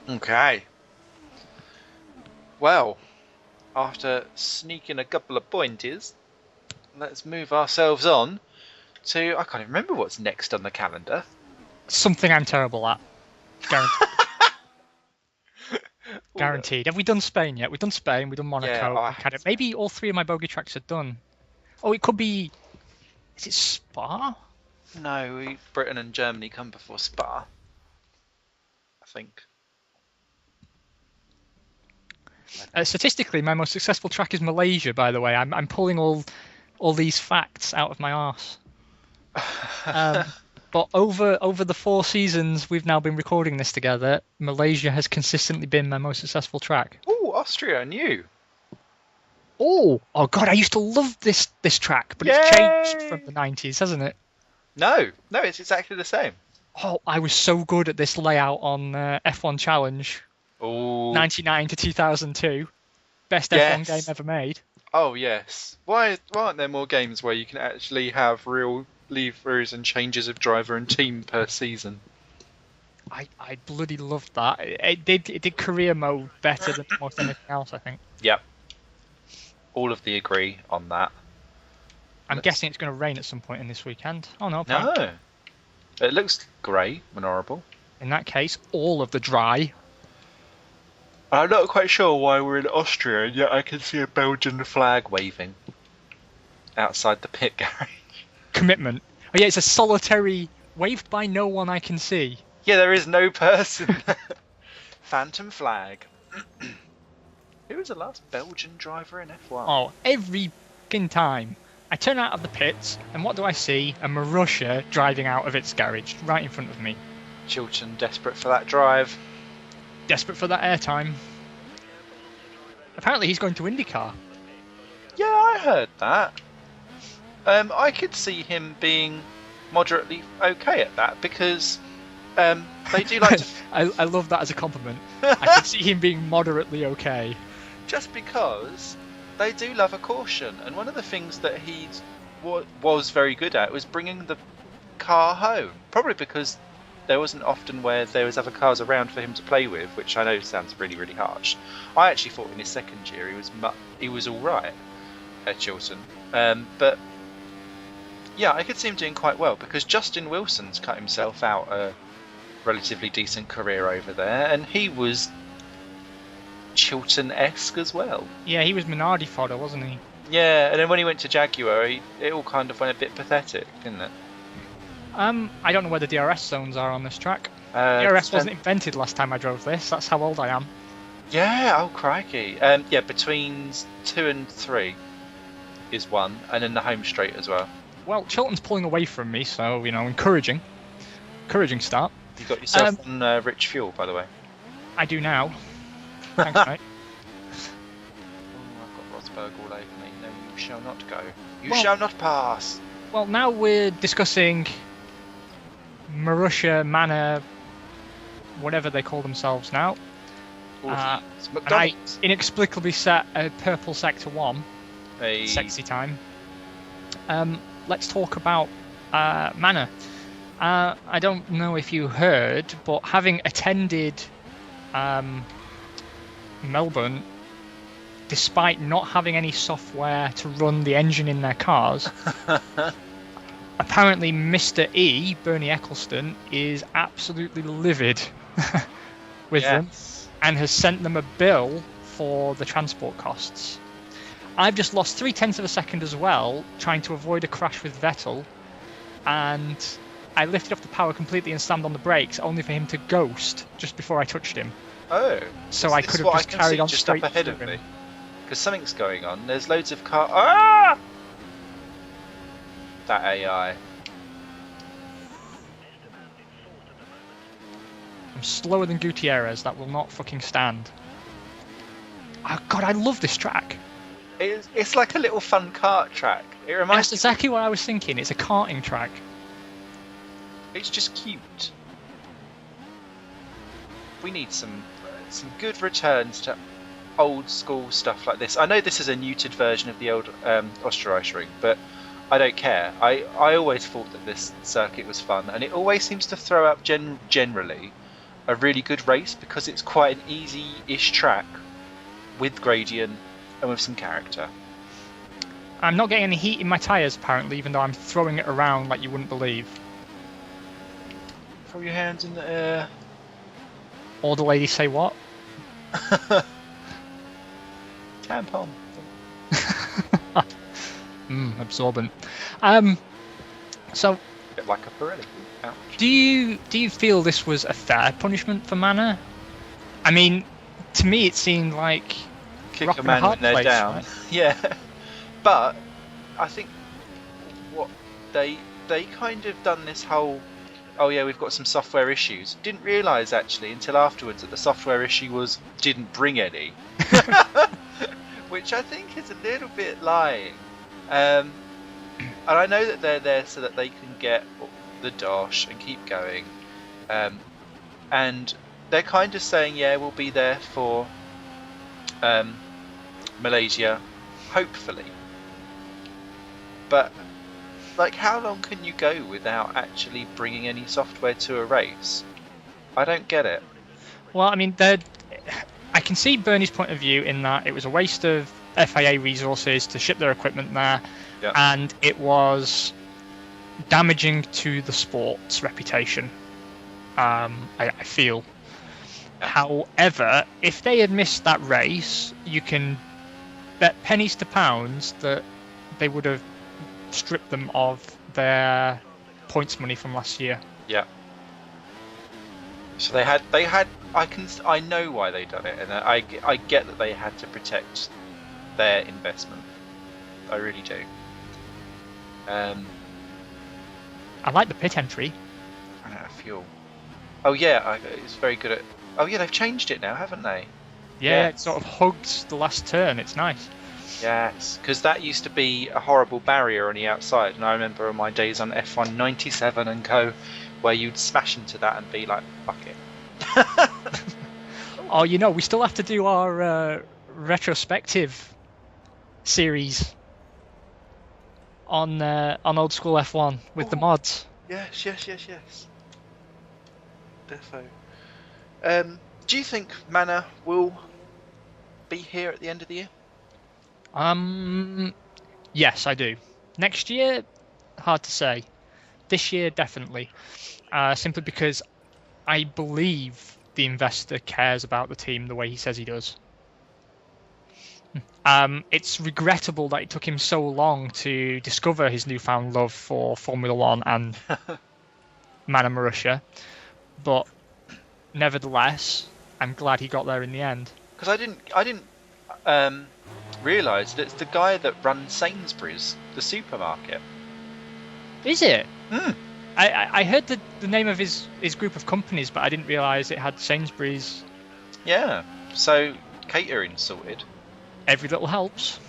Okay. Well, after sneaking a couple of pointers, let's move ourselves on to. I can't even remember what's next on the calendar. Something I'm terrible at. Guaranteed. Ooh, Guaranteed. Have we done Spain yet? We've done Spain, we've done yeah, Monaco, I and haven't Cadix. spent. Maybe all three of my bogey tracks are done. Oh, it could be. Is it Spa? No, Britain and Germany come before Spa, I think. Statistically, my most successful track is Malaysia. By the way, I'm pulling all these facts out of my arse. But over the 4 seasons we've now been recording this together, Malaysia has consistently been my most successful track. Oh, Austria, new. Oh God! I used to love this track, but it's changed from Yay! the 90s, hasn't it? No, it's exactly the same. Oh, I was so good at this layout on F1 Challenge, Oh, 99 to 2002, best F1 game yes. ever made. Oh, yes. Why aren't there more games where you can actually have real levers and changes of driver and team per season? I bloody loved that. It did career mode better than almost anything else, I think. Yep, all of the agree on that. I'm Let's... guessing it's going to rain at some point in this weekend. Oh no, No, it looks grey and horrible. in that case, all of the dry. I'm not quite sure why we're in Austria, yet I can see a Belgian flag waving outside the pit garage. Commitment. Oh yeah, it's a solitary, waved by no one I can see. Yeah, there is no person. Phantom flag. Who was the last Belgian driver in F1? Oh, every fucking time. I turn out of the pits, and what do I see? A Marussia driving out of its garage, right in front of me. Chilton desperate for that drive. Desperate for that airtime. Apparently he's going to IndyCar. Yeah, I heard that. I could see him being moderately okay at that because they do like to. I love that as a compliment. I can see him being moderately okay. Just because they do love a caution, and one of the things that he was very good at was bringing the car home. Probably because there wasn't often where there was other cars around for him to play with, which I know sounds really, really harsh. I actually thought in his second year he was all right at Chilton, but yeah, I could see him doing quite well because Justin Wilson's cut himself out a relatively decent career over there, and he was Chilton-esque as well. Yeah, he was Minardi fodder, wasn't he? Yeah, and then when he went to Jaguar, it all kind of went a bit pathetic, didn't it? I don't know where the DRS zones are on this track. Uh, DRS wasn't invented last time I drove this. That's how old I am. Yeah, oh crikey. Yeah, between 2 and 3 is one, and then the home straight as well. Well, Chilton's pulling away from me, so, encouraging. Encouraging start. You got yourself on rich fuel, by the way. I do now. Thanks, mate. Oh, I've got Rosberg all over me. No, you shall not go. You shall not pass. Well, now we're discussing Marussia, Manor, whatever they call themselves now. It's And I McDonald's. inexplicably set a purple sector 1. Hey. Sexy time. Let's talk about Manor. I don't know if you heard, but having attended Melbourne, despite not having any software to run the engine in their cars, apparently Mr. E, Bernie Eccleston, is absolutely livid with them and has sent them a bill for the transport costs. I've just lost 0.3 of a second as well, trying to avoid a crash with Vettel, and I lifted off the power completely and slammed on the brakes, only for him to ghost just before I touched him. Oh. So I could have just carried on just straight up ahead of through me. him. Because something's going on. There's loads of car. Ah! That AI. I'm slower than Gutierrez. That will not fucking stand. Oh, God, I love this track. It's like a little fun kart track. It That's reminds me. exactly what I was thinking. It's a karting track. It's just cute. We need some good returns to old school stuff like this. I know this is a neutered version of the old Österreich, but I don't care. I always thought that this circuit was fun, and it always seems to throw up generally a really good race because it's quite an easy-ish track with gradient and with some character. I'm not getting any heat in my tyres, apparently, even though I'm throwing it around like you wouldn't believe. Throw your hands in the air. Or the ladies say what? Tampon. Absorbent. So, A bit like a Pirelli. Ouch. do you feel this was a fair punishment for Mana? I mean, to me it seemed like Kick a man when they're down. Right? Yeah. But I think what they kind of done this whole, oh yeah, we've got some software issues. Didn't realise actually until afterwards that the software issue didn't bring any. Which I think is a little bit lying. And I know that they're there so that they can get the dosh and keep going. And they're kind of saying, yeah, we'll be there for Malaysia, hopefully. But like, how long can you go without actually bringing any software to a race? I don't get it. Well, I mean, I can see Bernie's point of view in that it was a waste of FIA resources to ship their equipment there, Yep. and it was damaging to the sport's reputation. I feel. Yeah. However, if they had missed that race, you can bet pennies to pounds that they would have stripped them of their points money from last year. Yeah. So they had. I know why they done it, and I get that they had to protect their investment. I really do. I like the pit entry. I don't know, fuel. Oh yeah, it's very good at. Oh yeah, they've changed it now, haven't they? Yeah, Yes. It sort of hugs the last turn. It's nice. Yes, because that used to be a horrible barrier on the outside, and I remember on my days on F1 97 and co, where you'd smash into that and be like, fuck it. Oh, we still have to do our retrospective series on old school F1 with the mods. Yes. Defo. Do you think Mana will be here at the end of the year? Yes, I do. Next year, hard to say. This year, definitely. Simply because I believe the investor cares about the team the way he says he does. It's regrettable that it took him so long to discover his newfound love for Formula One and Mana Marussia, but nevertheless, I'm glad he got there in the end. Because I didn't realise that it's the guy that runs Sainsbury's, the supermarket. Is it? Hmm. I heard the name of his group of companies, but I didn't realise it had Sainsbury's. Yeah. So catering sorted. Every little helps.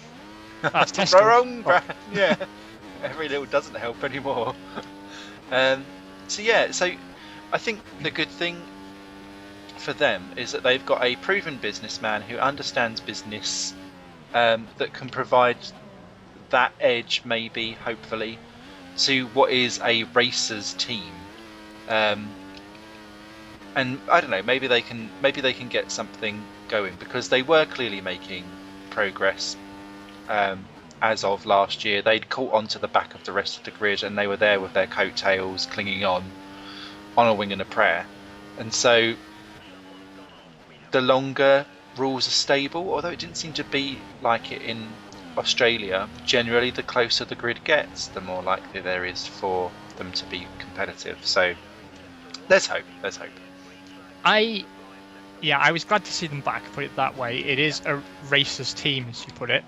That's testing. Wrong brand. Yeah. Every little doesn't help anymore. So I think the good thing for them is that they've got a proven businessman who understands business, that can provide that edge, maybe, hopefully, to what is a racer's team. And I don't know, maybe they can get something going, because they were clearly making progress as of last year. They'd caught onto the back of the rest of the grid, and they were there with their coattails clinging on a wing and a prayer. And so the longer rules are stable, although it didn't seem to be like it in Australia, generally the closer the grid gets, the more likely there is for them to be competitive. So let's hope. I was glad to see them back, put it that way. It is a racers team, as you put it,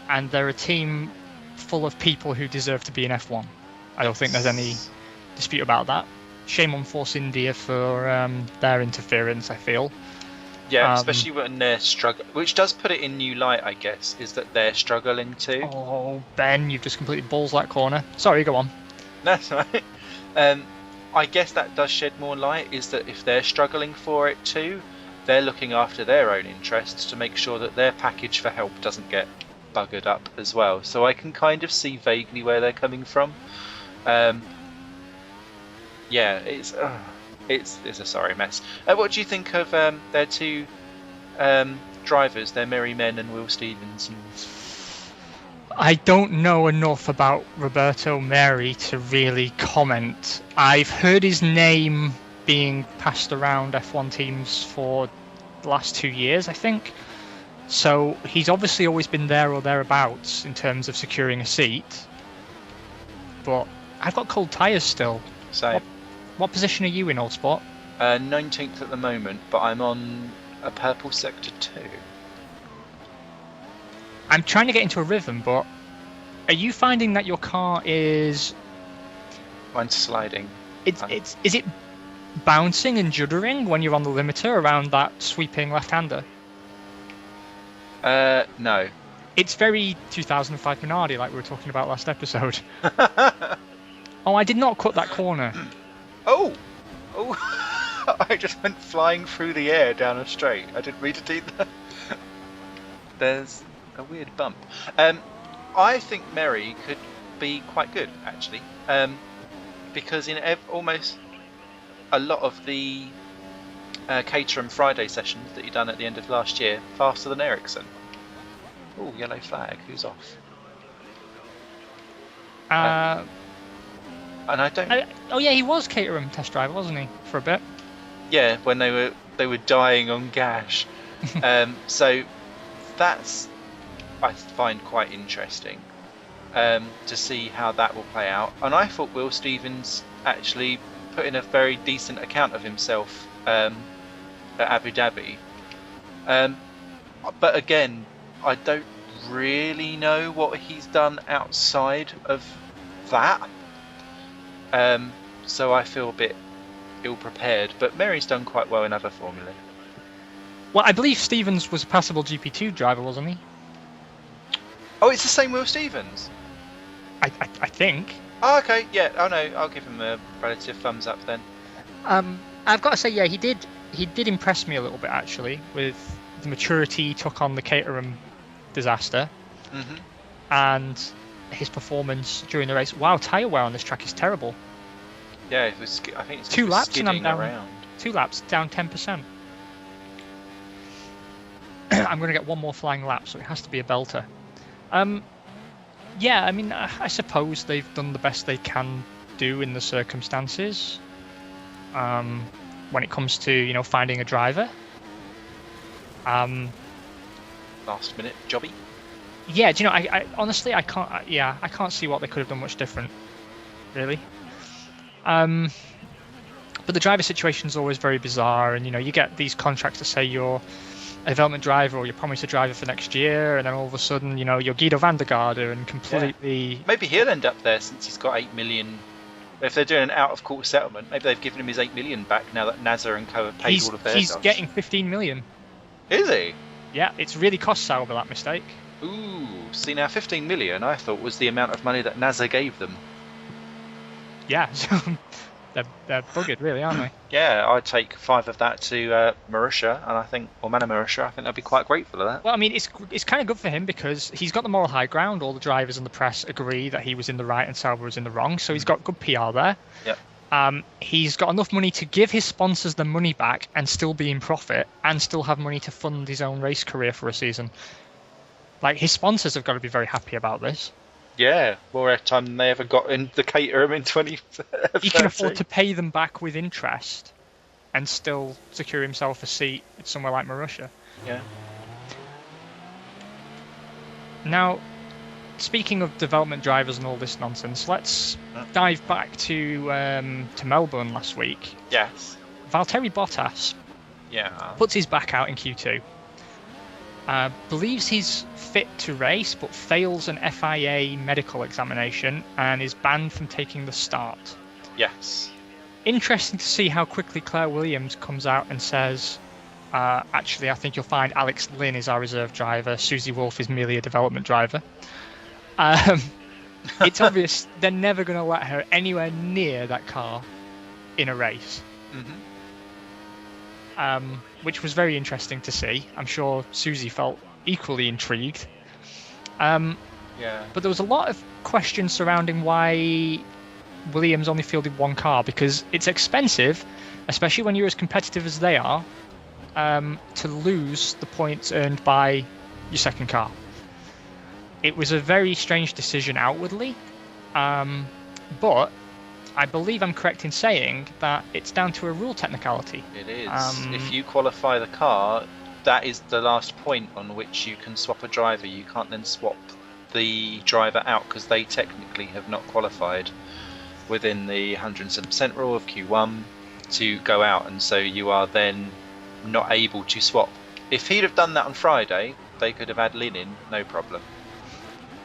and they're a team full of people who deserve to be in F1. I don't think there's any dispute about that. Shame on Force India for their interference, I feel. Yeah, especially when they're struggling, which does put it in new light, I guess, is that they're struggling too. Oh, Ben, you've just completely balls that corner. Sorry, go on. That's right. I guess that does shed more light, is that if they're struggling for it too, they're looking after their own interests to make sure that their package for help doesn't get buggered up as well. So I can kind of see vaguely where they're coming from. Yeah, it's It's a sorry mess. What do you think of their two drivers? They're Merry Men and Will Stevens. I don't know enough about Roberto Meri to really comment. I've heard his name being passed around F1 teams for the last 2 years, I think. So he's obviously always been there or thereabouts in terms of securing a seat. But I've got cold tyres still. Same. What position are you in, Old Spot? 19th at the moment, but I'm on a purple sector 2. I'm trying to get into a rhythm, but are you finding that your car is... Mine's sliding. Is it bouncing and juddering when you're on the limiter around that sweeping left-hander? No. It's very 2005 Minardi, like we were talking about last episode. Oh, I did not cut that corner. Oh! I just went flying through the air down a straight. I didn't mean to do that. There's a weird bump. I think Meri could be quite good, actually. Because in almost a lot of the Caterham Friday sessions that he done at the end of last year, faster than Ericsson. Oh, yellow flag. Who's off? And I don't. Oh yeah, he was Caterham test driver, wasn't he, for a bit? Yeah, when they were dying on gash. So that's, I find, quite interesting to see how that will play out. And I thought Will Stevens actually put in a very decent account of himself at Abu Dhabi. But again, I don't really know what he's done outside of that. So I feel a bit ill-prepared. But Meri's done quite well in other formulae. Well, I believe Stevens was a passable GP2 driver, wasn't he? Oh, it's the same Will Stevens? I think. Oh, okay, yeah. Oh, no, I'll give him a relative thumbs up then. I've got to say, yeah, he did impress me a little bit, actually, with the maturity he took on the Caterham disaster. Mm-hmm. And his performance during the race. Wow, tyre wear on this track is terrible. Yeah, it was. I think it's 2 laps and I'm down. Around. 2 laps down 10%. I'm going to get one more flying lap, so it has to be a belter. Yeah, I mean, I suppose they've done the best they can do in the circumstances. When it comes to finding a driver. Last minute jobby. Yeah, do you know? I honestly I can't. Yeah, I can't see what they could have done much different, really. But the driver situation is always very bizarre, and you get these contracts that say you're a development driver or you're promised a driver for next year, and then all of a sudden, you're Guido van der Garde and completely. Yeah. Maybe he'll end up there since he's got 8 million. If they're doing an out-of-court settlement, maybe they've given him his 8 million back now that NASA and Co have paid all of their He's jobs. getting 15 million. Is he? Yeah, it's really cost Sauber that mistake. Ooh, see now 15 million I thought was the amount of money that NASA gave them. Yeah, so they're buggered really, aren't they? Yeah, I'd take 5 of that to Marussia, and I think, or Mana Marussia, I think they'd be quite grateful of that. Well, I mean, it's kind of good for him because he's got the moral high ground. All the drivers and the press agree that he was in the right and Sauber was in the wrong, so he's got good PR there. Yep. He's got enough money to give his sponsors the money back and still be in profit and still have money to fund his own race career for a season. Like, his sponsors have got to be very happy about this. Yeah, more airtime than they ever got in the Caterham in 2013. He can afford to pay them back with interest and still secure himself a seat somewhere like Marussia. Yeah. Now, speaking of development drivers and all this nonsense, let's dive back to Melbourne last week. Yes. Valtteri Bottas puts his back out in Q2. Believes he's fit to race, but fails an FIA medical examination and is banned from taking the start. Yes. Interesting to see how quickly Claire Williams comes out and says, actually, I think you'll find Alex Lynn is our reserve driver, Susie Wolff is merely a development driver. It's obvious they're never going to let her anywhere near that car in a race. Mm-hmm. Which was very interesting to see. I'm sure Susie felt equally intrigued. But there was a lot of questions surrounding why Williams only fielded one car, because it's expensive especially when you're as competitive as they are, to lose the points earned by your second car. It was a very strange decision outwardly, but I believe I'm correct in saying that it's down to a rule technicality. It is. If you qualify the car, that is the last point on which you can swap a driver. You can't then swap the driver out because they technically have not qualified within the 107% rule of Q1 to go out, and so you are then not able to swap. If he'd have done that on Friday, they could have had Lynn in, no problem.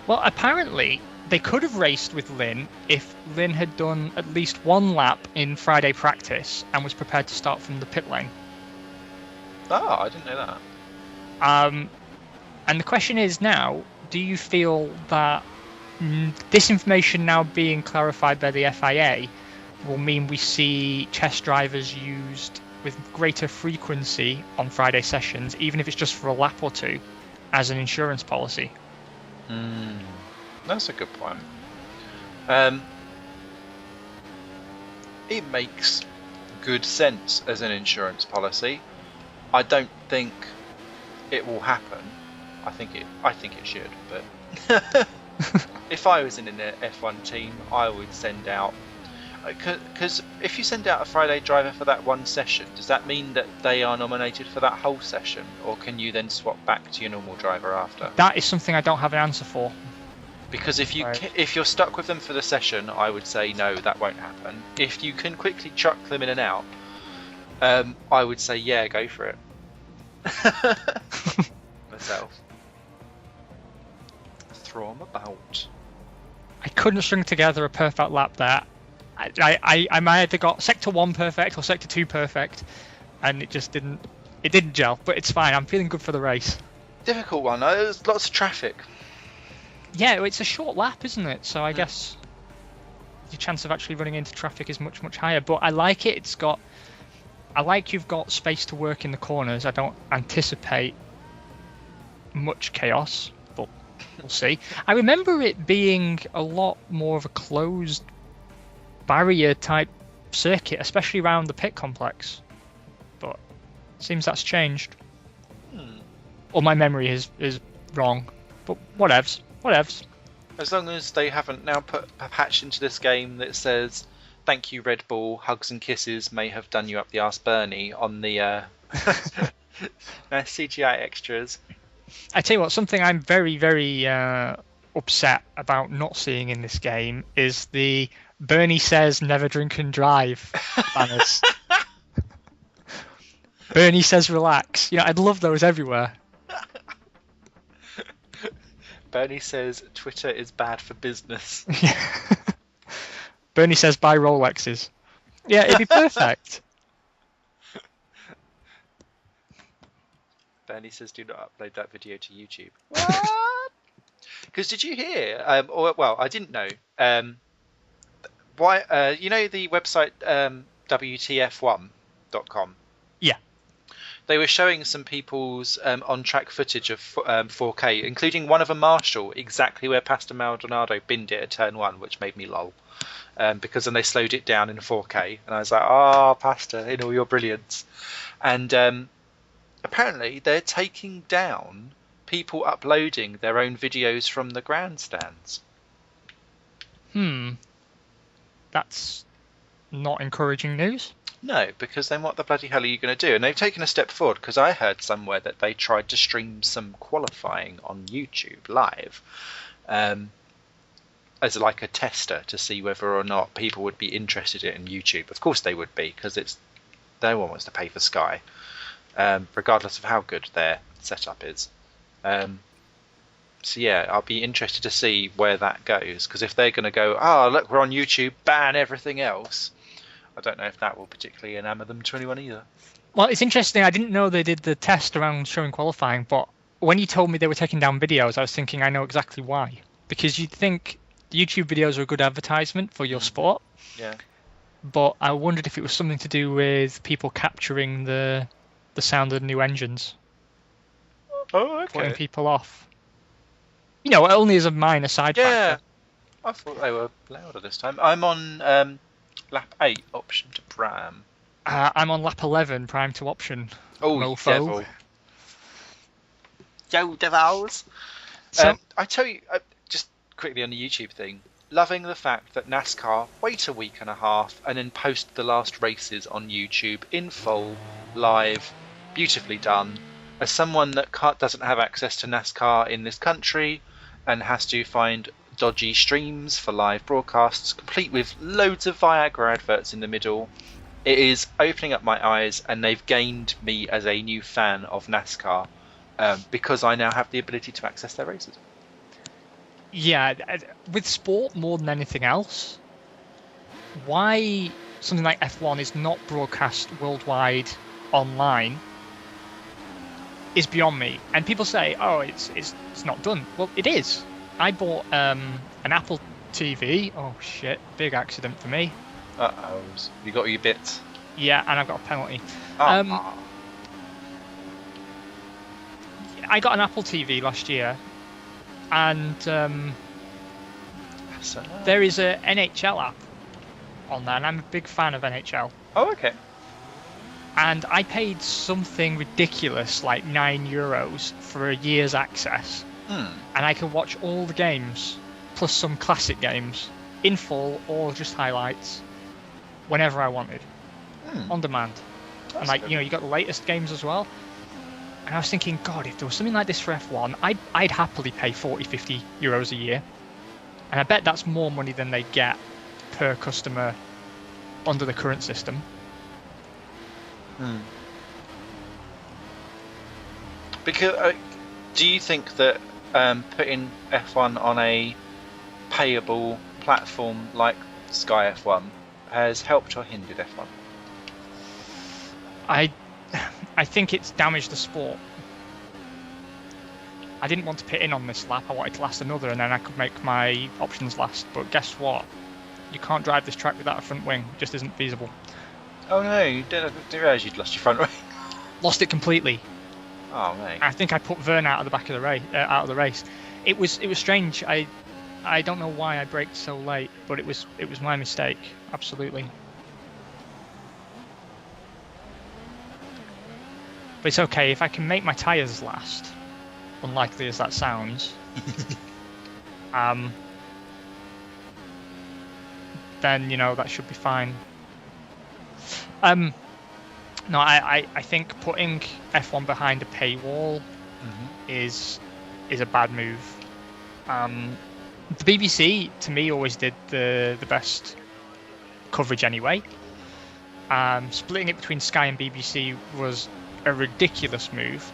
Well, apparently they could have raced with Lynn if Lynn had done at least one lap in Friday practice and was prepared to start from the pit lane. Oh, I didn't know that. And the question is now, do you feel that this information now being clarified by the FIA will mean we see test drivers used with greater frequency on Friday sessions, even if it's just for a lap or two, as an insurance policy? That's a good point. It makes good sense as an insurance policy. I don't think it will happen. I think it should, but if I was in an F1 team, I would send out, because if you send out a Friday driver for that one session, does that mean that they are nominated for that whole session, or can you then swap back to your normal driver after? That is something I don't have an answer for. Because if you're stuck with them for the session, I would say no, that won't happen. If you can quickly chuck them in and out, I would say yeah, go for it. Myself. Throw them about. I couldn't string together a perfect lap there. I might have got sector 1 perfect or sector 2 perfect, and it just didn't gel, but it's fine. I'm feeling good for the race. Difficult one. There's lots of traffic. Yeah, it's a short lap, isn't it? So I guess your chance of actually running into traffic is much, much higher. But I like it. I like you've got space to work in the corners. I don't anticipate much chaos, but we'll see. I remember it being a lot more of a closed barrier type circuit, especially around the pit complex. But it seems that's changed. Or my memory is wrong. But whatevs. As long as they haven't now put a patch into this game that says, "Thank you, Red Bull. Hugs and kisses may have done you up the arse, Bernie," on the CGI extras. I tell you what, something I'm very, very upset about not seeing in this game is the Bernie says never drink and drive banners. Bernie says relax. I'd love those everywhere. Bernie says Twitter is bad for business. Bernie says buy Rolexes. Yeah, it'd be perfect. Bernie says do not upload that video to YouTube. What? Because did you hear? I didn't know. Why? You know the website WTF1.com? Yeah. They were showing some people's on-track footage of 4K, including one of a Marshall, exactly where Pastor Maldonado binned it at turn 1, which made me lol. Because then they slowed it down in 4K, and I was like, "Ah, Pastor, in all your brilliance." And apparently they're taking down people uploading their own videos from the grandstands. That's not encouraging news. No, because then what the bloody hell are you going to do? And they've taken a step forward, because I heard somewhere that they tried to stream some qualifying on YouTube live as like a tester to see whether or not people would be interested in YouTube. Of course they would be, because no one wants to pay for Sky, regardless of how good their setup is. So yeah, I'll be interested to see where that goes, because if they're going to go, "Oh, look, we're on YouTube, ban everything else," I don't know if that will particularly enamour them to anyone either. Well, it's interesting. I didn't know they did the test around showing qualifying, but when you told me they were taking down videos, I was thinking I know exactly why. Because you'd think the YouTube videos are a good advertisement for your sport. Yeah. But I wondered if it was something to do with people capturing the sound of the new engines. Oh, okay. Putting people off. Only as a minor side factor. I thought they were louder this time. I'm on lap 8, option to Bram. I'm on lap 11, prime to option. Oh, you Mofo. devil. Yo, devils. So I tell you, just quickly on the YouTube thing, loving the fact that NASCAR wait a week and a half and then post the last races on YouTube in full, live, beautifully done. As someone that doesn't have access to NASCAR in this country and has to find dodgy streams for live broadcasts, complete with loads of Viagra adverts in the middle, it is opening up my eyes, and they've gained me as a new fan of NASCAR. Because I now have the ability to access their races. yeah, with sport more than anything else, why something like F1 is not broadcast worldwide online is beyond me. And people say, "Oh, it's not done." Well, it is. I bought an Apple TV. Oh shit! Big accident for me. Uh-oh. You got your bits. Yeah, and I've got a penalty. Oh. I got an Apple TV last year, and there is a NHL app on there, and I'm a big fan of NHL. Oh, okay. And I paid something ridiculous, like €9 for a year's access, and I can watch all the games, plus some classic games, in full or just highlights, whenever I wanted, on demand. And like, you got the latest games as well. And I was thinking, God, if there was something like this for F1, I'd happily pay 40, 50 euros a year. And I bet that's more money than they get per customer under the current system. Because do you think that putting F1 on a payable platform like Sky F1 has helped or hindered F1? I think it's damaged the sport. I didn't want to pit in on this lap. I wanted to last another, and then I could make my options last. But guess what? You can't drive this track without a front wing. It just isn't feasible. Oh no, you didn't realise you'd lost your front wing. Lost it completely. Oh mate. I think I put Vern out of the back of the race. Out of the race. It was strange. I don't know why I braked so late, but it was my mistake. Absolutely. But it's okay if I can make my tyres last, unlikely as that sounds. Then that should be fine. No, I think putting F1 behind a paywall is a bad move. The BBC to me always did the best coverage anyway. Splitting it between Sky and BBC was a ridiculous move.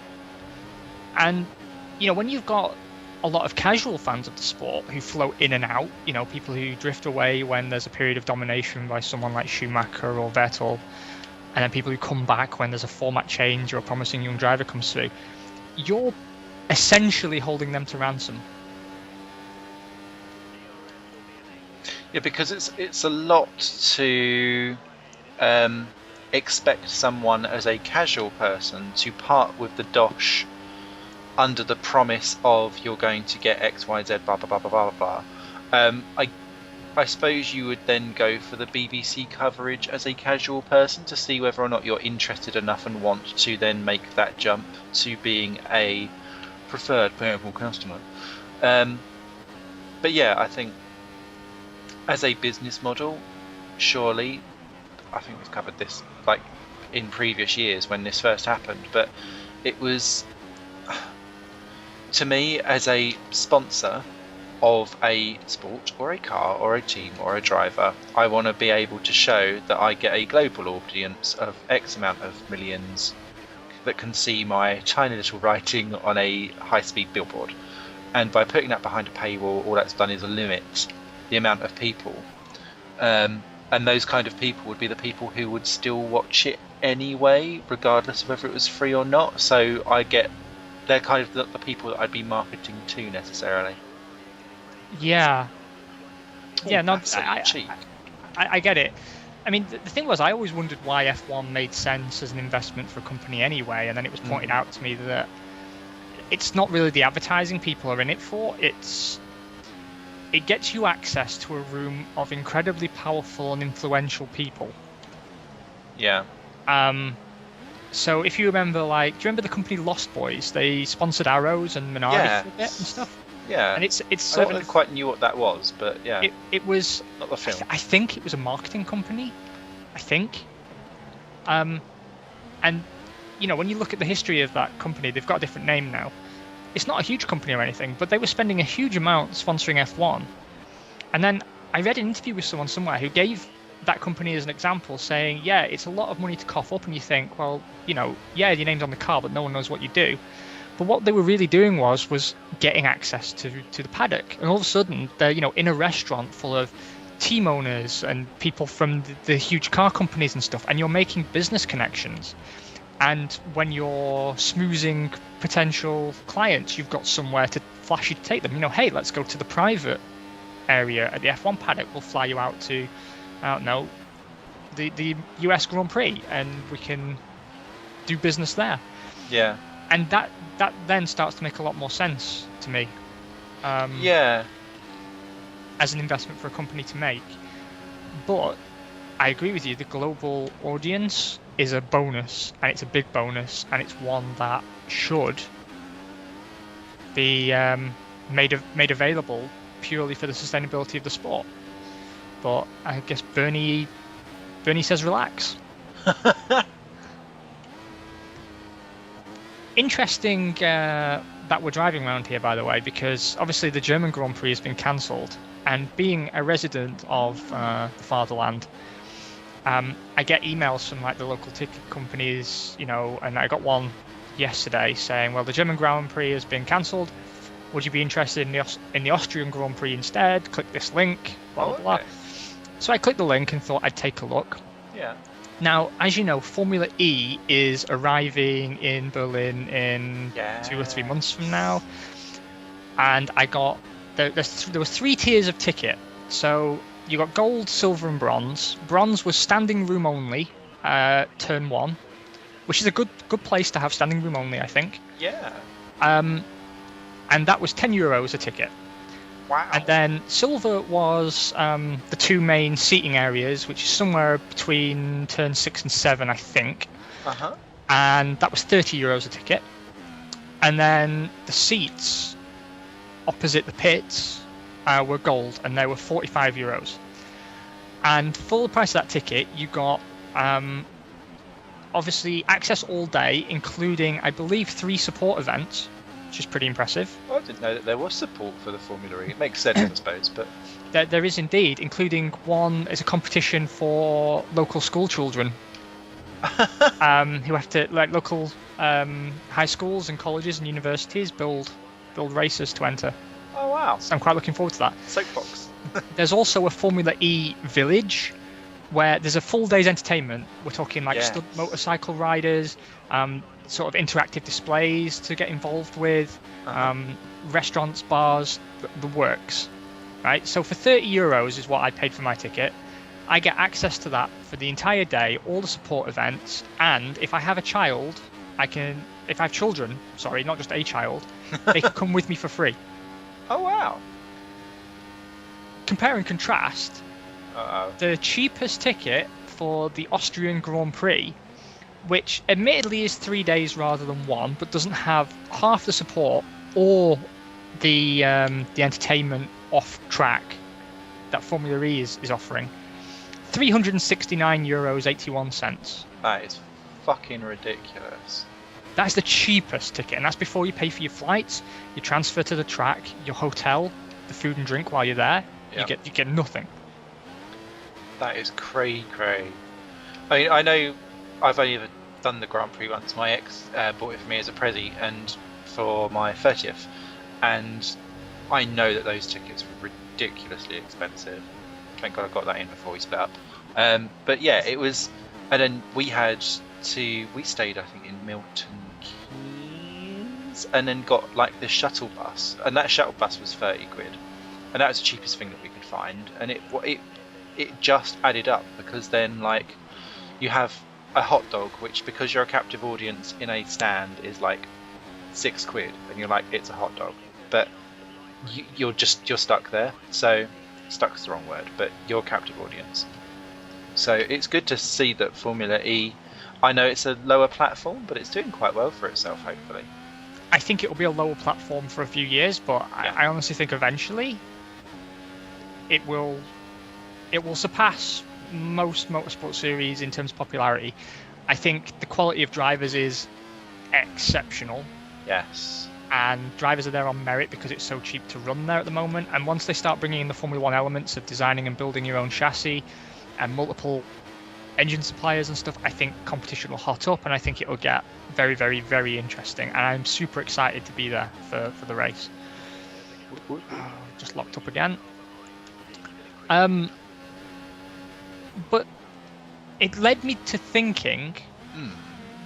And when you've got a lot of casual fans of the sport who float in and out, people who drift away when there's a period of domination by someone like Schumacher or Vettel, and then people who come back when there's a format change or a promising young driver comes through, you're essentially holding them to ransom. Yeah, because it's a lot to expect someone as a casual person to part with the dosh under the promise of you're going to get X, Y, Z, blah blah blah blah blah blah. I suppose you would then go for the BBC coverage as a casual person to see whether or not you're interested enough and want to then make that jump to being a preferred payable customer. But yeah, I think as a business model, surely, I think we've covered this like in previous years when this first happened, but it was, to me, as a sponsor of a sport or a car or a team or a driver, I want to be able to show that I get a global audience of X amount of millions that can see my tiny little writing on a high-speed billboard. And by putting that behind a paywall, all that's done is limit the amount of people. And those kind of people would be the people who would still watch it anyway, regardless of whether it was free or not. So they're kind of the people that I'd be marketing to necessarily. Yeah. Yeah, no, cheap. I get it. I mean, the thing was, I always wondered why F1 made sense as an investment for a company anyway, and then it was pointed out to me that it's not really the advertising people are in it for. It gets you access to a room of incredibly powerful and influential people. Yeah. So if you remember, do you remember the company Lost Boys? They sponsored Arrows and Minari for a bit and stuff. Yeah. And it's I never quite knew what that was, but yeah. It was not the film. I think it was a marketing company. I think. And when you look at the history of that company, they've got a different name now. It's not a huge company or anything, but they were spending a huge amount sponsoring F1. And then I read an interview with someone somewhere who gave that company as an example, saying, yeah, it's a lot of money to cough up, and you think, well, yeah, your name's on the car, but no one knows what you do. But what they were really doing was getting access to the paddock. And all of a sudden, they're, in a restaurant full of team owners and people from the huge car companies and stuff, and you're making business connections. And when you're smoozing potential clients, you've got somewhere to flashy to take them. Hey, let's go to the private area at the F1 paddock. We'll fly you out to, I don't know, the US Grand Prix, and we can do business there. Yeah. And that then starts to make a lot more sense to me. Yeah. As an investment for a company to make. But I agree with you, the global audience is a bonus, and it's a big bonus, and it's one that should be made available purely for the sustainability of the sport. But I guess Bernie says relax. Interesting that we're driving around here, by the way, because obviously the German Grand Prix has been cancelled, and being a resident of the fatherland, I get emails from the local ticket companies, and I got one yesterday saying, well, the German Grand Prix has been cancelled. Would you be interested in the Austrian Grand Prix instead? Click this link, blah, blah, blah. So I clicked the link and thought I'd take a look. Yeah. Now, as you know, Formula E is arriving in Berlin in 2 or 3 months from now. And I got, there was 3 tiers of ticket. So you got gold, silver and bronze. Bronze was standing room only, turn 1, which is a good place to have standing room only, I think. Yeah. And that was €10 a ticket. Wow. And then silver was the 2 main seating areas, which is somewhere between turn 6 and 7, I think. Uh-huh. And that was €30 a ticket. And then the seats opposite the pits were gold, and they were €45. And for the price of that ticket, you got obviously access all day, including, I believe, 3 support events, which is pretty impressive. Well, I didn't know that there was support for the Formula E. It makes sense, I suppose, but... There is indeed, including one is a competition for local school children who have to, local high schools and colleges and universities build races to enter. Oh, wow. So I'm quite looking forward to that. Soapbox. There's also a Formula E village where there's a full day's entertainment. We're talking stud motorcycle riders, sort of interactive displays to get involved with, restaurants, bars, the works, right? So for €30 is what I paid for my ticket. I get access to that for the entire day, all the support events, and if I have a child, if I have children, sorry, not just a child, they can come with me for free. Oh, wow. Compare and contrast, the cheapest ticket for the Austrian Grand Prix, which admittedly is 3 days rather than 1, but doesn't have half the support or the entertainment off track that Formula E is offering. €369.81. That is fucking ridiculous. That's the cheapest ticket, and that's before you pay for your flights, your transfer to the track, your hotel, the food and drink while you're there. Yep. You get nothing. That is cray. I mean, I know I've only ever done the Grand Prix once. My ex bought it for me as a present and for my 30th, and I know that those tickets were ridiculously expensive. Thank God I got that in before we split up. But yeah, it was, and then we stayed I think in Milton Keynes, and then got the shuttle bus, and that shuttle bus was 30 quid, and that was the cheapest thing that we could find, and it just added up, because then you have a hot dog, which, because you're a captive audience in a stand, is 6 quid, and you're it's a hot dog, but you're stuck there. So stuck's the wrong word, but you're a captive audience. So it's good to see that Formula E, I know it's a lower platform, but it's doing quite well for itself, hopefully. I think it will be a lower platform for a few years, but Yeah. I honestly think eventually it will surpass most motorsport series in terms of popularity. I think the quality of drivers is exceptional. Yes. And drivers are there on merit because it's so cheap to run there at the moment. And once they start bringing in the Formula One elements of designing and building your own chassis and multiple engine suppliers and stuff, I think competition will hot up, and I think it will get very, very, very interesting. And I'm super excited to be there for the race. Just locked up again. But it led me to thinking,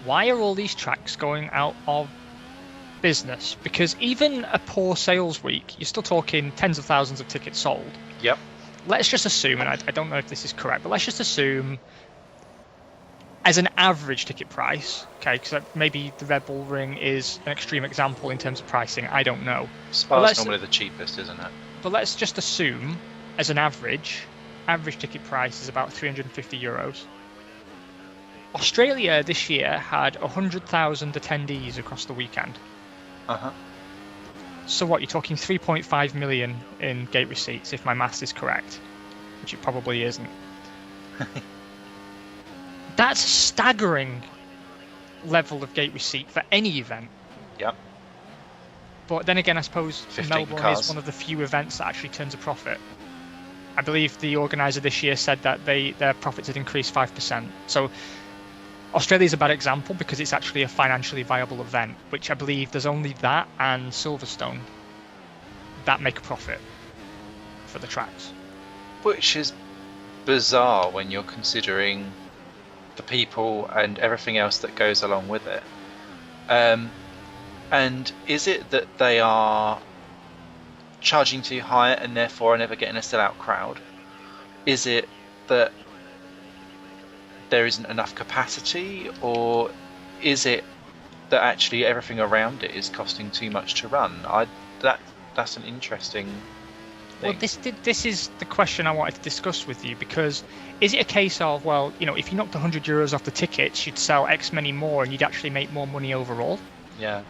why are all these tracks going out of business? Because even a poor sales week, you're still talking tens of thousands of tickets sold. Yep. Let's just assume, and I don't know if this is correct, but let's just assume as an average ticket price, okay, because maybe the Red Bull Ring is an extreme example in terms of pricing, I don't know. Spa's normally the cheapest, isn't it? But let's just assume as an average ticket price is about €350. Australia this year had 100,000 attendees across the weekend. So what, you're talking 3.5 million in gate receipts, if my maths is correct, which it probably isn't. That's a staggering level of gate receipt for any event. Yep. But then again, I suppose 15 Melbourne cars. is one of the few events that actually turns a profit. I believe the organizer this year said that their profits had increased 5%. So Australia's a bad example because it's actually a financially viable event, which I believe there's only that and Silverstone that make a profit for the tracks. Which is bizarre when you're considering the people and everything else that goes along with it. And is it that they are charging too high and therefore are never getting a sellout crowd? Is it that there isn't enough capacity, or is it that actually everything around it is costing too much to run? That's an interesting thing. Well, this is the question I wanted to discuss with you, because is it a case of, well, you know, if you knocked €100 off the tickets, you'd sell X many more and you'd actually make more money overall? Yeah.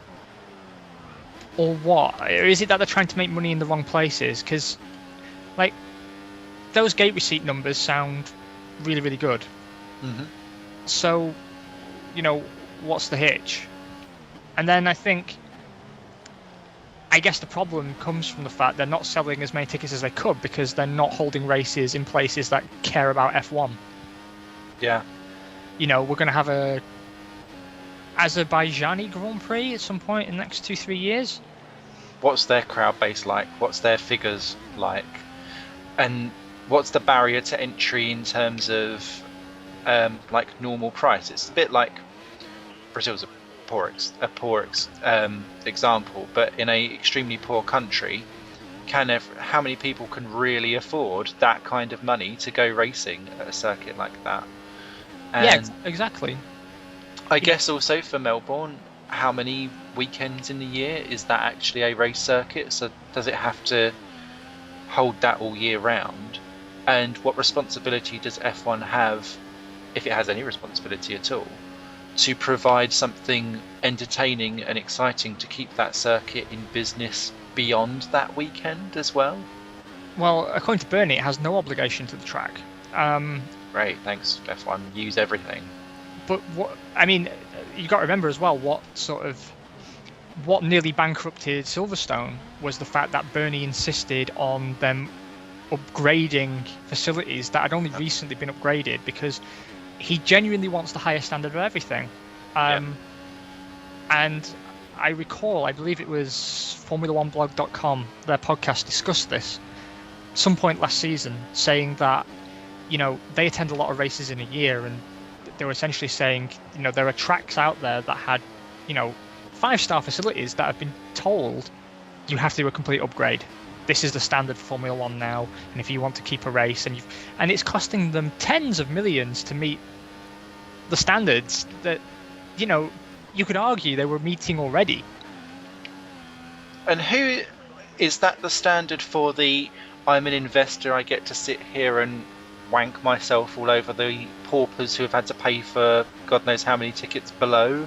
Or what? Or is it that they're trying to make money in the wrong places? Because, like, those gate receipt numbers sound really, really good. Mm-hmm. So, you know, what's the hitch? And then I guess the problem comes from the fact they're not selling as many tickets as they could because they're not holding races in places that care about F1. Yeah. You know, we're going to have a Azerbaijani Grand Prix at some point in the next 2-3 years. What's their crowd base like? What's their figures like? And what's the barrier to entry in terms of like normal price? It's a bit like Brazil's a poor example, but in a extremely poor country, how many people can really afford that kind of money to go racing at a circuit like that? And yeah, exactly. I guess also for Melbourne, how many weekends in the year is that actually a race circuit? So does it have to hold that all year round? And what responsibility does F1 have, if it has any responsibility at all, to provide something entertaining and exciting to keep that circuit in business beyond that weekend as well? Well, according to Bernie, it has no obligation to the track. Great, thanks F1, use everything. But what I mean, you got to remember as well, what nearly bankrupted Silverstone was the fact that Bernie insisted on them upgrading facilities that had only recently been upgraded, because he genuinely wants the highest standard of everything. And I recall, I believe it was Formula1blog.com, their podcast discussed this some point last season, saying that, you know, they attend a lot of races in a year, and they were essentially saying, you know, there are tracks out there that had, you know, 5-star facilities that have been told you have to do a complete upgrade. This is the standard for Formula One now, and if you want to keep a race, and it's costing them tens of millions to meet the standards that, you know, you could argue they were meeting already. And who is that the standard for the I'm an investor, I get to sit here and wank myself all over the paupers who have had to pay for God knows how many tickets below?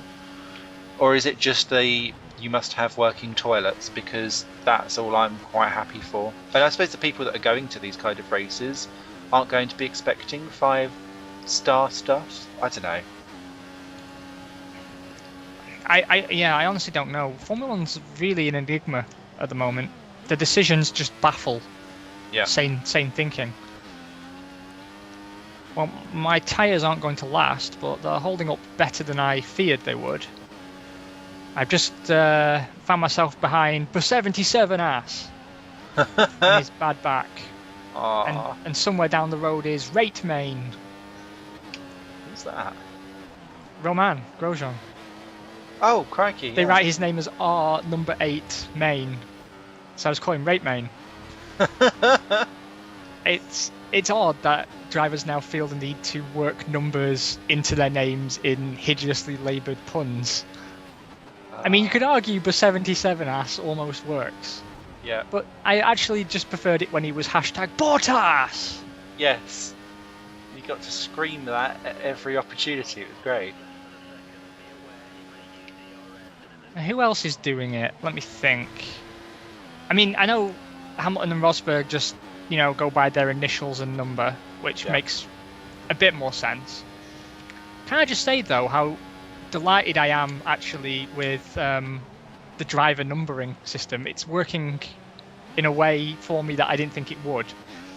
Or is it just you must have working toilets, because that's all I'm quite happy for. And I suppose the people that are going to these kind of races aren't going to be expecting 5-star stuff. I don't know. I honestly don't know. Formula One's really an enigma at the moment. The decisions just baffle sane thinking. Well, my tyres aren't going to last, but they're holding up better than I feared they would. I've just found myself behind B77 ass and his bad back. And somewhere down the road is Rate Main. Who's that? Romain Grosjean. Oh, crikey. They write his name as R number 8 Main. So I was calling Rate Main. It's odd that drivers now feel the need to work numbers into their names in hideously laboured puns. I mean, you could argue B77 ass almost works. Yeah. But I actually just preferred it when he was #Bottas! Yes. You got to scream that at every opportunity. It was great. Who else is doing it? Let me think. I mean, I know Hamilton and Rosberg just, go by their initials and number, which makes a bit more sense. Can I just say, though, how delighted I am actually with the driver numbering system. It's working in a way for me that I didn't think it would.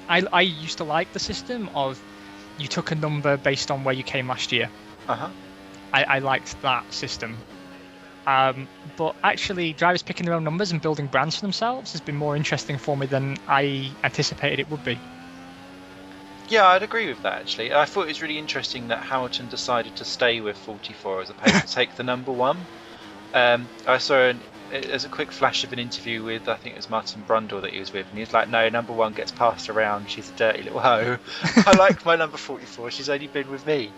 I used to like the system of you took a number based on where you came last year. I liked that system. But actually, drivers picking their own numbers and building brands for themselves has been more interesting for me than I anticipated it would be. Yeah, I'd agree with that, actually. I thought it was really interesting that Hamilton decided to stay with 44 as opposed to take the number 1. I saw there's a quick flash of an interview with, I think it was Martin Brundle that he was with, and he was like, no, number 1 gets passed around, she's a dirty little hoe. I like my number 44, she's only been with me.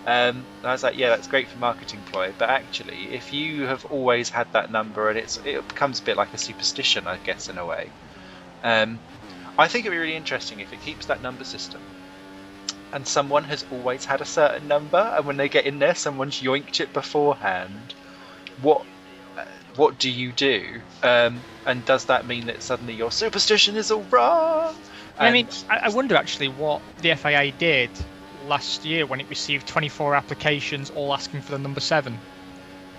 I was like, yeah, that's great for marketing ploy, but actually, if you have always had that number, and it becomes a bit like a superstition, I guess, in a way. I think it'd be really interesting if it keeps that number system, and someone has always had a certain number, and when they get in there, someone's yoinked it beforehand. What do you do? And does that mean that suddenly your superstition is all wrong? I mean, I wonder actually what the FIA did last year when it received 24 applications all asking for the number 7.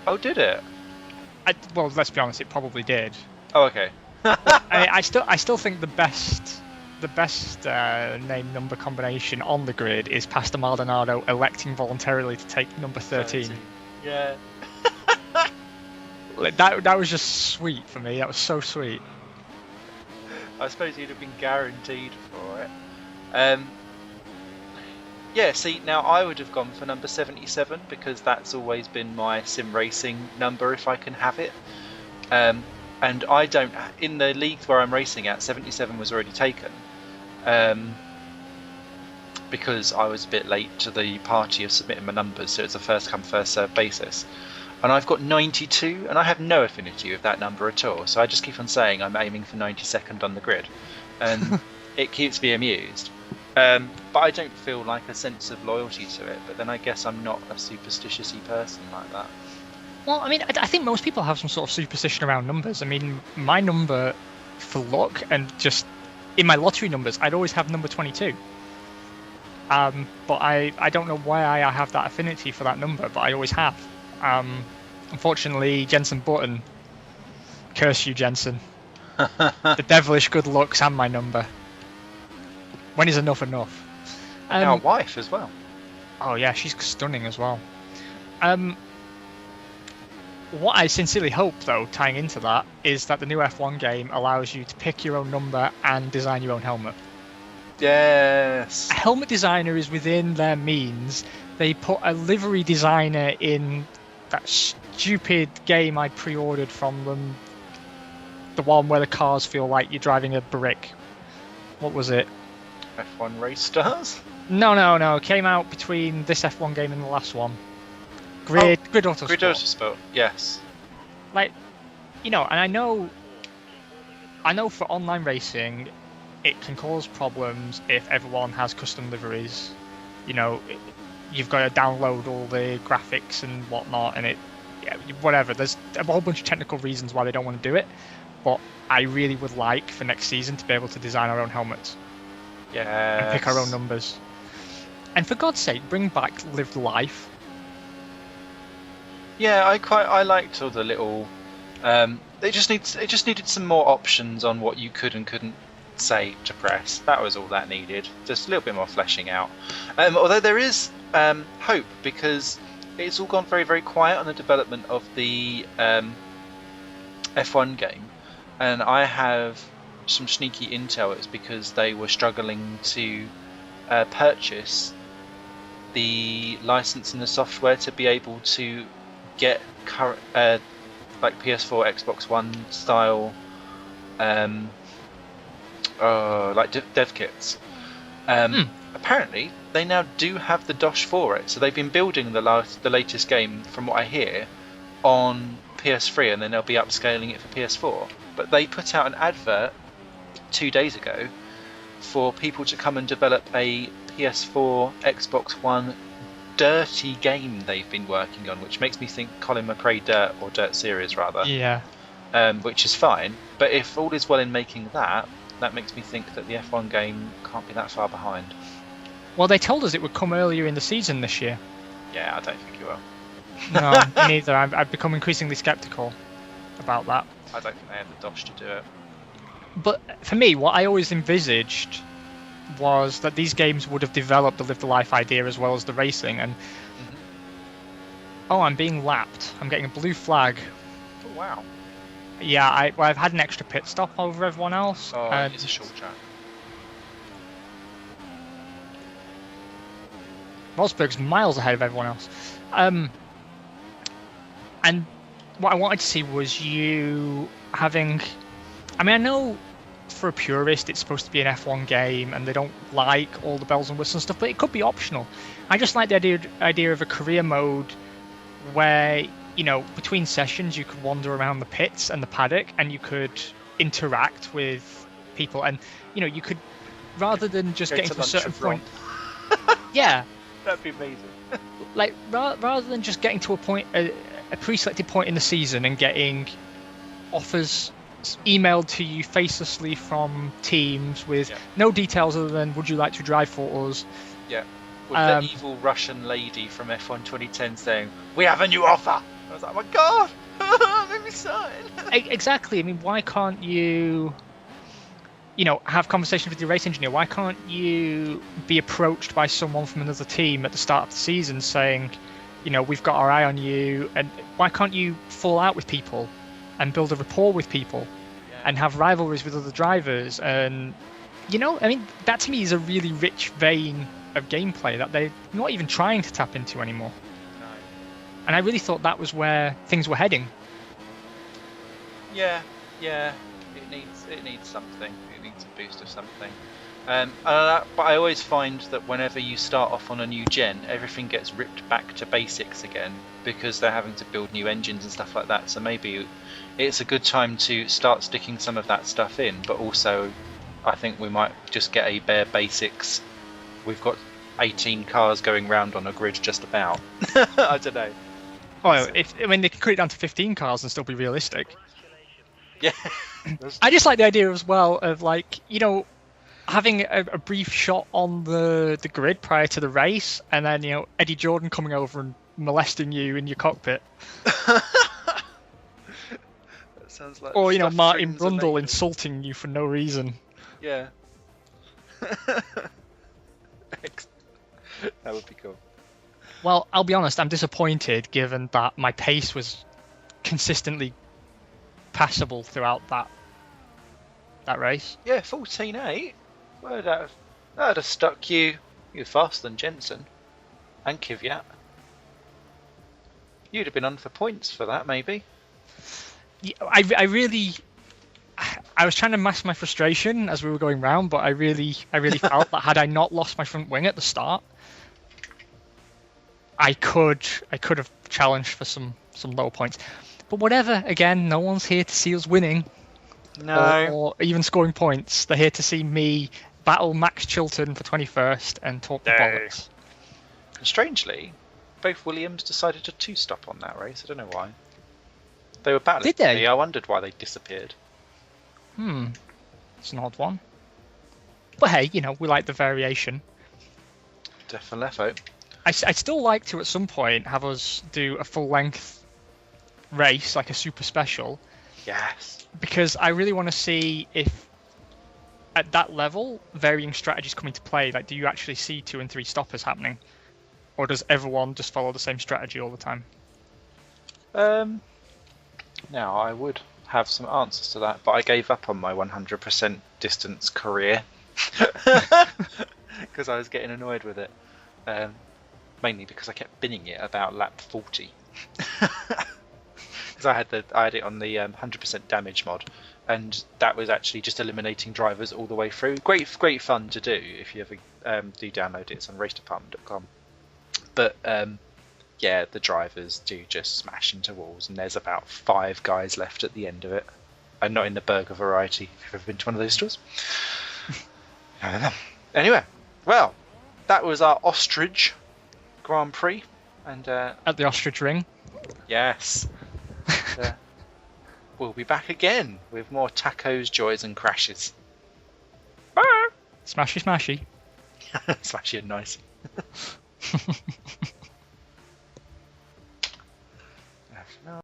Oh, did it? Well, let's be honest, it probably did. Oh, okay. I still think the best name number combination on the grid is Pastor Maldonado electing voluntarily to take number 13. Yeah. That was just sweet for me. That was so sweet. I suppose he'd have been guaranteed for it. Yeah, see, now I would have gone for number 77 because that's always been my sim racing number if I can have it. And I don't, in the league where I'm racing at, 77 was already taken. Because I was a bit late to the party of submitting my numbers, so it's a first come first served basis. And I've got 92, and I have no affinity with that number at all, so I just keep on saying I'm aiming for 92nd on the grid. And it keeps me amused. But I don't feel like a sense of loyalty to it, but then I guess I'm not a superstitious-y person like that. Well, I mean, I think most people have some sort of superstition around numbers. I mean, my number for luck and just in my lottery numbers, I'd always have number 22. But I don't know why I have that affinity for that number, but I always have. Unfortunately, Jensen Button, curse you, Jensen. The devilish good looks and my number. When is enough enough? And our wife as well. Oh yeah, she's stunning as well. What I sincerely hope, though, tying into that, is that the new F1 game allows you to pick your own number and design your own helmet. Yes. A helmet designer is within their means. They put a livery designer in that stupid game I pre-ordered from them. The one where the cars feel like you're driving a brick. What was it? F1 Race Stars? No. It came out between this F1 game and the last one. Grid Autosport. Grid Autosport, yes. Like, and I know for online racing, it can cause problems if everyone has custom liveries. You know, you've got to download all the graphics and whatnot, and whatever. There's a whole bunch of technical reasons why they don't want to do it, but I really would like for next season to be able to design our own helmets. Yeah. And pick our own numbers. And for God's sake, bring back Lived Life. Yeah, I liked all the little. It just needed some more options on what you could and couldn't say to press. That was all that needed. Just a little bit more fleshing out. Although there is hope, because it's all gone very, very quiet on the development of the F1 game, and I have some sneaky intel. It's because they were struggling to purchase the license and the software to be able to get current like PS4, Xbox One style like dev kits. Apparently they now do have the DOS for it, so they've been building the latest game, from what I hear, on PS3, and then they'll be upscaling it for PS4. But they put out an advert 2 days ago for people to come and develop a PS4, Xbox One dirty game they've been working on, which makes me think Colin McRae Dirt, or Dirt Series rather. Yeah. Which is fine, but if all is well in making that makes me think that the F1 game can't be that far behind. Well, they told us it would come earlier in the season this year. Yeah, I don't think you will. No, me neither. I've become increasingly sceptical about that. I don't think they have the DOS to do it. But for me, what I always envisaged was that these games would have developed the Live the Life idea as well as the racing. And oh, I'm being lapped. I'm getting a blue flag. Oh, wow. Yeah, I've had an extra pit stop over everyone else. Oh, it's a short track. Rosberg's miles ahead of everyone else. And what I wanted to see was you having... I mean, I know for a purist it's supposed to be an F1 game and they don't like all the bells and whistles and stuff, but it could be optional. I just like the idea of a career mode where, you know, between sessions you could wander around the pits and the paddock and you could interact with people, and, you know, you could, rather than just getting to a certain point... Yeah. That'd be amazing. Like, rather than just getting to a point, a pre-selected point in the season and getting offers emailed to you facelessly from teams with no details other than, would you like to drive for us? Yeah. With the evil Russian lady from F1 2010 saying, we have a new offer! I was like, oh my god! Make me sign! Exactly. I mean, why can't you... You know, have conversations with your race engineer? Why can't you be approached by someone from another team at the start of the season saying, you know, we've got our eye on you, and why can't you fall out with people and build a rapport with people and have rivalries with other drivers? And, you know, I mean, that to me is a really rich vein of gameplay that they're not even trying to tap into anymore. No. And I really thought that was where things were heading. Yeah. It needs something. It needs a boost of something. But I always find that whenever you start off on a new gen, everything gets ripped back to basics again because they're having to build new engines and stuff like that. So maybe it's a good time to start sticking some of that stuff in. But also, I think we might just get a bare basics. We've got 18 cars going round on a grid just about. I don't know. Well, they could cut it down to 15 cars and still be realistic. Yeah. I just like the idea as well of, like, you know, having a brief shot on the grid prior to the race, and then, you know, Eddie Jordan coming over and molesting you in your cockpit. That sounds like... Or, you know, Martin Brundle insulting you for no reason. Yeah. That would be cool. Well, I'll be honest, I'm disappointed given that my pace was consistently passable throughout that race. Yeah, 14.8. Well, that'd have stuck you. You're faster than Jensen and Kvyat. You'd have been on for points for that, maybe. Yeah, I was trying to mask my frustration as we were going round, but I really felt that had I not lost my front wing at the start, I could have challenged for some low points. But whatever, again, no one's here to see us winning. No. or even scoring points. They're here to see me battle Max Chilton for 21st and talk the bollocks. Strangely, both Williams decided to two-stop on that race. I don't know why. They were battling. Did they? I wondered why they disappeared. It's an odd one. But hey, we like the variation. Definitely. I'd still like to, at some point, have us do a full-length race, like a super special. Yes. Because I really want to see if, at that level, varying strategies come into play. Like, do you actually see 2 and 3 stoppers happening? Or does everyone just follow the same strategy all the time? Now, I would have some answers to that, but I gave up on my 100% distance career. Because I was getting annoyed with it. Mainly because I kept binning it about lap 40. Because I had it on the 100% damage mod, and that was actually just eliminating drivers all the way through. Great fun to do if you ever do download it. It's on racedepartment.com. But yeah, the drivers do just smash into walls, and there's about 5 guys left at the end of it. I'm not in the burger variety. If you've ever been to one of those stores. Anyway, well, that was our Ostrich Grand Prix, and at the Ostrich Ring. Yes. We'll be back again with more tacos, joys, and crashes. Bye. Smashy, smashy. Smashy and nice.